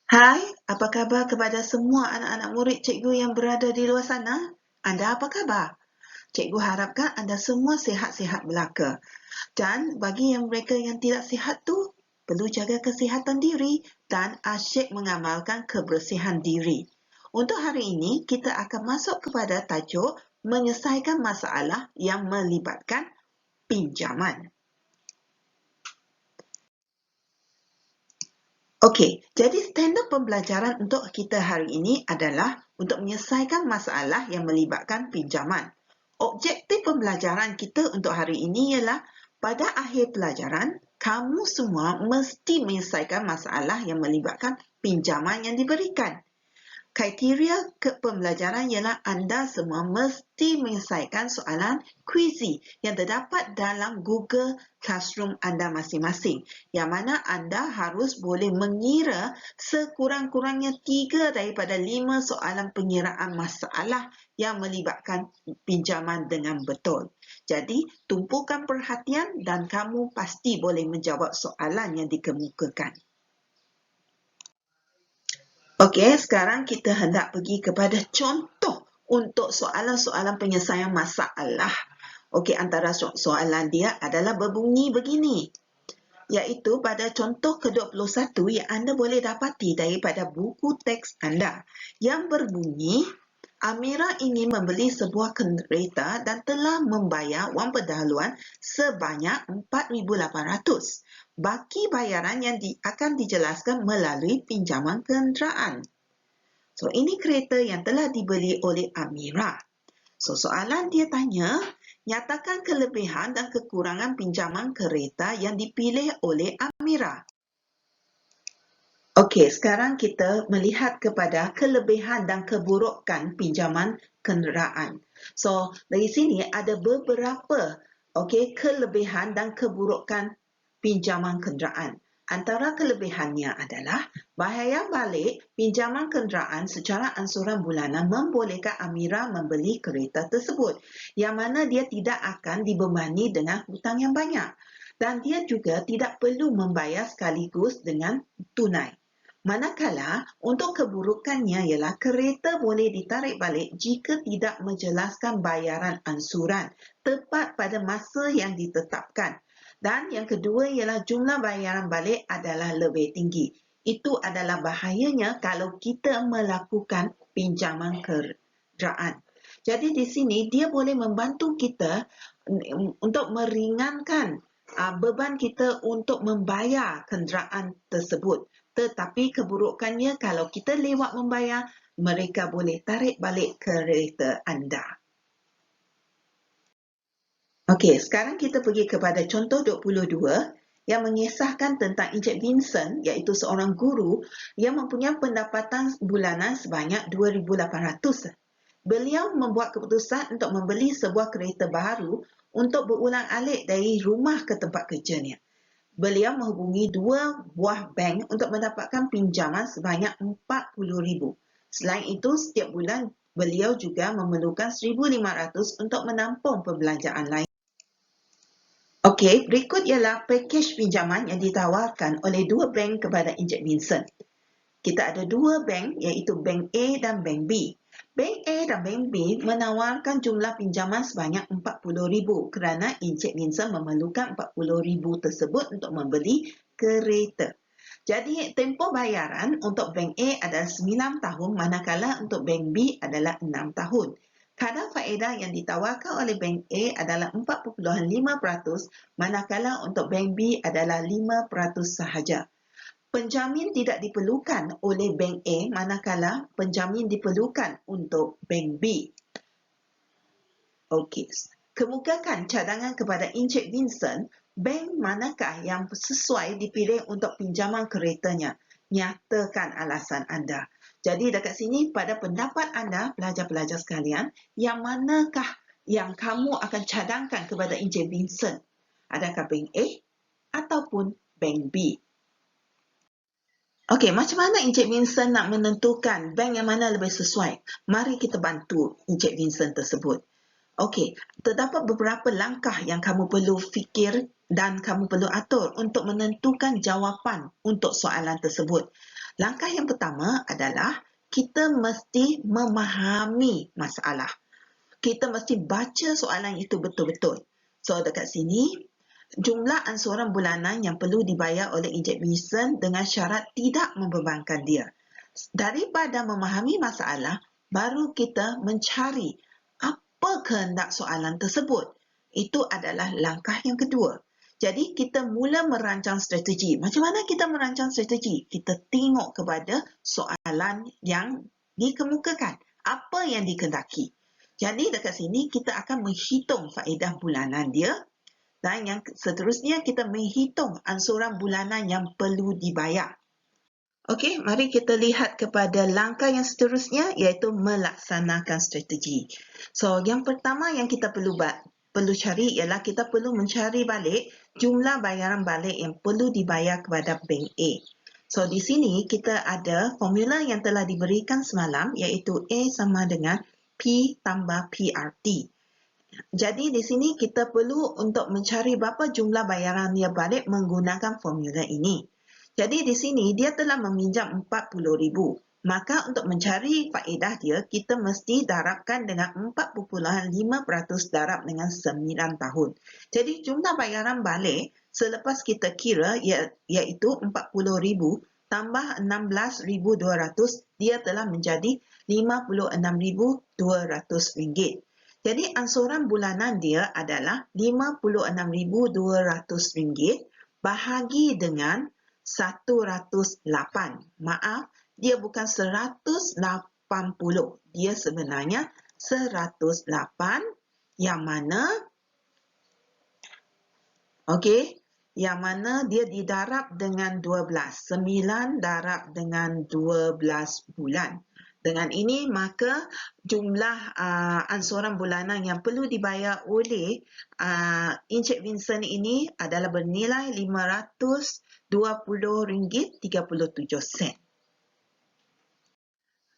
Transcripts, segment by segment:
Hai, apa khabar kepada semua anak-anak murid cikgu yang berada di luar sana? Anda apa khabar? Cikgu harapkan anda semua sihat-sihat belaka. Dan bagi yang mereka yang tidak sihat tu, perlu jaga kesihatan diri dan asyik mengamalkan kebersihan diri. Untuk hari ini, kita akan masuk kepada tajuk menyelesaikan masalah yang melibatkan pinjaman. Okey, jadi standard pembelajaran untuk kita hari ini adalah untuk menyelesaikan masalah yang melibatkan pinjaman. Objektif pembelajaran kita untuk hari ini ialah pada akhir pelajaran, kamu semua mesti menyelesaikan masalah yang melibatkan pinjaman yang diberikan. Kriteria pembelajaran ialah anda semua mesti menyelesaikan soalan kuizi yang terdapat dalam Google Classroom anda masing-masing, yang mana anda harus boleh mengira sekurang-kurangnya 3 daripada 5 soalan pengiraan masalah yang melibatkan pinjaman dengan betul. Jadi, tumpukan perhatian dan kamu pasti boleh menjawab soalan yang dikemukakan. Okey, sekarang kita hendak pergi kepada contoh untuk soalan-soalan penyelesaian masalah. Okey, antara soalan dia adalah berbunyi begini, iaitu pada contoh ke-21 yang anda boleh dapati daripada buku teks anda yang berbunyi, Amira ingin membeli sebuah kereta dan telah membayar wang pendahuluan sebanyak 4,800. Baki bayaran yang akan dijelaskan melalui pinjaman kenderaan. So, ini kereta yang telah dibeli oleh Amira. So, soalan dia tanya, nyatakan kelebihan dan kekurangan pinjaman kereta yang dipilih oleh Amira. Okey, sekarang kita melihat kepada kelebihan dan keburukan pinjaman kenderaan. So, dari sini ada beberapa kelebihan dan keburukan pinjaman kenderaan. Antara kelebihannya adalah bayar balik pinjaman kenderaan secara ansuran bulanan membolehkan Amira membeli kereta tersebut, yang mana dia tidak akan dibebani dengan hutang yang banyak. Dan dia juga tidak perlu membayar sekaligus dengan tunai. Manakala, untuk keburukannya ialah kereta boleh ditarik balik jika tidak menjelaskan bayaran ansuran tepat pada masa yang ditetapkan. Dan yang kedua ialah jumlah bayaran balik adalah lebih tinggi. Itu adalah bahayanya kalau kita melakukan pinjaman kenderaan. Jadi di sini dia boleh membantu kita untuk meringankan beban kita untuk membayar kenderaan tersebut. Tetapi keburukannya kalau kita lewat membayar, mereka boleh tarik balik kereta anda. Okey, sekarang kita pergi kepada contoh 22 yang mengisahkan tentang Encik Vincent, iaitu seorang guru yang mempunyai pendapatan bulanan sebanyak 2,800. Beliau membuat keputusan untuk membeli sebuah kereta baru untuk berulang-alik dari rumah ke tempat kerjanya. Beliau menghubungi 2 buah bank untuk mendapatkan pinjaman sebanyak 40,000. Selain itu, setiap bulan beliau juga memerlukan 1,500 untuk menampung perbelanjaan lain. Okey, berikut ialah pakej pinjaman yang ditawarkan oleh 2 bank kepada Encik Vincent. Kita ada 2 bank, iaitu Bank A dan Bank B. Bank A dan Bank B menawarkan jumlah pinjaman sebanyak 40,000 kerana Encik Vincent memerlukan 40,000 tersebut untuk membeli kereta. Jadi, tempoh bayaran untuk Bank A adalah 9 tahun, manakala untuk Bank B adalah 6 tahun. Kadar faedah yang ditawarkan oleh Bank A adalah 4.5%, manakala untuk Bank B adalah 5% sahaja. Penjamin tidak diperlukan oleh Bank A, manakala penjamin diperlukan untuk Bank B. Okey, kemukakan cadangan kepada Encik Vincent, bank manakah yang sesuai dipilih untuk pinjaman keretanya? Nyatakan alasan anda. Jadi dekat sini pada pendapat anda, pelajar-pelajar sekalian, yang manakah yang kamu akan cadangkan kepada Encik Vincent? Adakah Bank A ataupun Bank B? Okey, macam mana Encik Vincent nak menentukan bank yang mana lebih sesuai? Mari kita bantu Encik Vincent tersebut. Okey, terdapat beberapa langkah yang kamu perlu fikir dan kamu perlu atur untuk menentukan jawapan untuk soalan tersebut. Langkah yang pertama adalah kita mesti memahami masalah. Kita mesti baca soalan itu betul-betul. So dekat sini, jumlah ansuran bulanan yang perlu dibayar oleh Encik Vincent dengan syarat tidak membebankan dia. Daripada memahami masalah, baru kita mencari apa kehendak soalan tersebut. Itu adalah langkah yang kedua. Jadi kita mula merancang strategi. Macam mana kita merancang strategi? Kita tengok kepada soalan yang dikemukakan. Apa yang dikehendaki. Jadi dekat sini kita akan menghitung faedah bulanan dia dan yang seterusnya kita menghitung ansuran bulanan yang perlu dibayar. Okey, mari kita lihat kepada langkah yang seterusnya iaitu melaksanakan strategi. So, yang pertama yang kita perlu cari ialah kita perlu mencari balik jumlah bayaran balik yang perlu dibayar kepada bank A. So, di sini kita ada formula yang telah diberikan semalam iaitu A sama dengan P tambah PRT. Jadi di sini kita perlu untuk mencari berapa jumlah bayaran dia balik menggunakan formula ini. Jadi di sini dia telah meminjam 40,000. Maka untuk mencari faedah dia, kita mesti darabkan dengan 4.5% darab dengan 9 tahun. Jadi jumlah bayaran balik selepas kita kira iaitu 40,000 tambah 16,200, dia telah menjadi RM56,200. Jadi ansuran bulanan dia adalah RM56,200 bahagi dengan 108. Maaf, dia bukan 180. Dia sebenarnya 108 yang mana yang mana dia didarab dengan 12. 9 darab dengan 12 bulan. Dengan ini, maka jumlah ansuran bulanan yang perlu dibayar oleh Encik Vincent ini adalah bernilai RM520.37.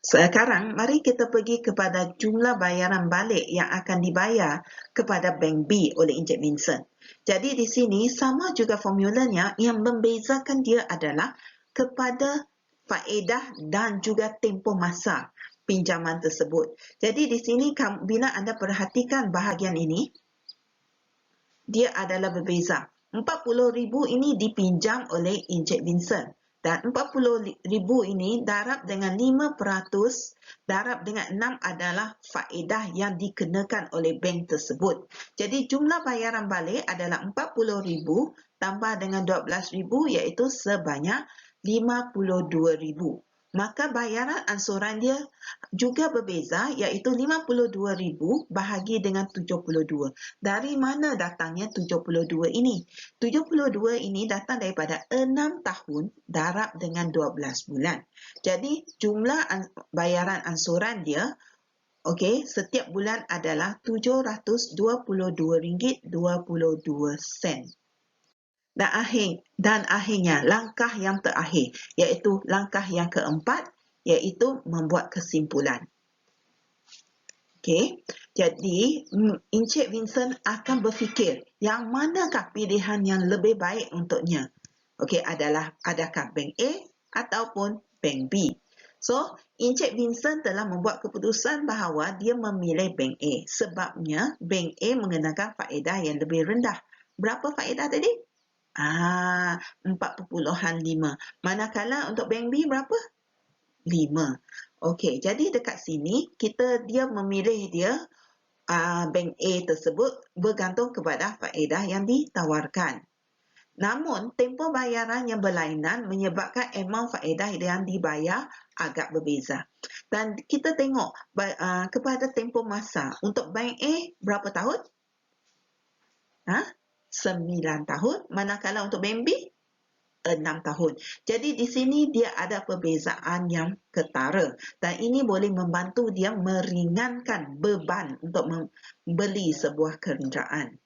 Sekarang, mari kita pergi kepada jumlah bayaran balik yang akan dibayar kepada Bank B oleh Encik Vincent. Jadi di sini sama juga formulanya, yang membezakan dia adalah kepada faedah dan juga tempoh masa pinjaman tersebut. Jadi di sini bila anda perhatikan bahagian ini, dia adalah berbeza. 40,000 ini dipinjam oleh Encik Vincent. Dan 40,000 ini darab dengan 5%, darab dengan 6 adalah faedah yang dikenakan oleh bank tersebut. Jadi jumlah bayaran balik adalah 40,000 tambah dengan 12,000 iaitu sebanyak 52,000. Maka bayaran ansuran dia juga berbeza iaitu 52,000 bahagi dengan 72. Dari mana datangnya 72 ini? 72 ini datang daripada 6 tahun darab dengan 12 bulan. Jadi jumlah bayaran ansuran dia setiap bulan adalah RM722.22. Dan akhirnya langkah yang terakhir iaitu langkah yang keempat iaitu membuat kesimpulan. Jadi Encik Vincent akan berfikir yang manakah pilihan yang lebih baik untuknya. Adakah Bank A ataupun Bank B. So, Encik Vincent telah membuat keputusan bahawa dia memilih Bank A. Sebabnya Bank A mengenakan faedah yang lebih rendah. Berapa faedah tadi? 4.5. Manakala untuk Bank B berapa? 5. Jadi dekat sini dia memilih Bank A tersebut bergantung kepada faedah yang ditawarkan. Namun tempoh bayaran yang berlainan menyebabkan amount faedah yang dibayar agak berbeza. Dan kita tengok kepada tempoh masa untuk Bank A berapa tahun? 9 tahun, manakala untuk Bank B 6 tahun. Jadi di sini dia ada perbezaan yang ketara dan ini boleh membantu dia meringankan beban untuk membeli sebuah kenderaan.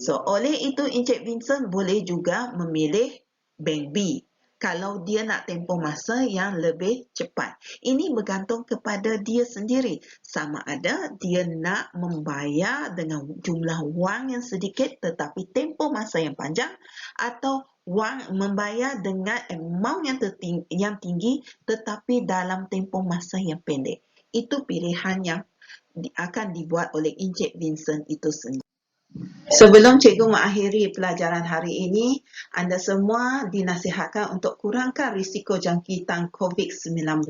So oleh itu Encik Vincent boleh juga memilih Bank B kalau dia nak tempoh masa yang lebih cepat. Ini bergantung kepada dia sendiri. Sama ada dia nak membayar dengan jumlah wang yang sedikit tetapi tempoh masa yang panjang atau wang membayar dengan amount yang tinggi tetapi dalam tempoh masa yang pendek. Itu pilihan yang akan dibuat oleh Encik Vincent itu sendiri. Sebelum cikgu mengakhiri pelajaran hari ini, anda semua dinasihatkan untuk kurangkan risiko jangkitan COVID-19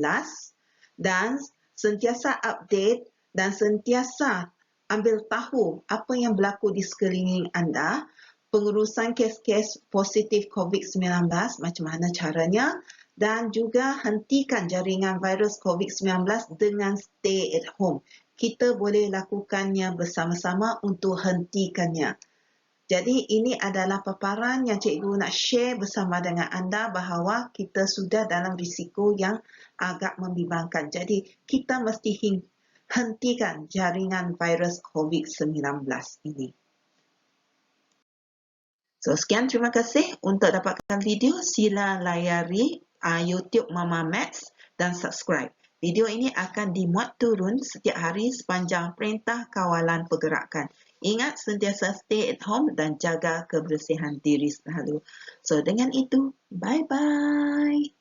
dan sentiasa update dan sentiasa ambil tahu apa yang berlaku di sekeliling anda, pengurusan kes-kes positif COVID-19, macam mana caranya, dan juga hentikan jaringan virus COVID-19 dengan stay at home. Kita boleh lakukannya bersama-sama untuk hentikannya. Jadi ini adalah paparan yang cikgu nak share bersama dengan anda bahawa kita sudah dalam risiko yang agak membimbangkan. Jadi kita mesti hentikan jaringan virus COVID-19 ini. So, sekian, terima kasih. Untuk dapatkan video, sila layari YouTube Mama Maths dan subscribe. Video ini akan dimuat turun setiap hari sepanjang Perintah Kawalan Pergerakan. Ingat sentiasa stay at home dan jaga kebersihan diri selalu. So, dengan itu, bye-bye.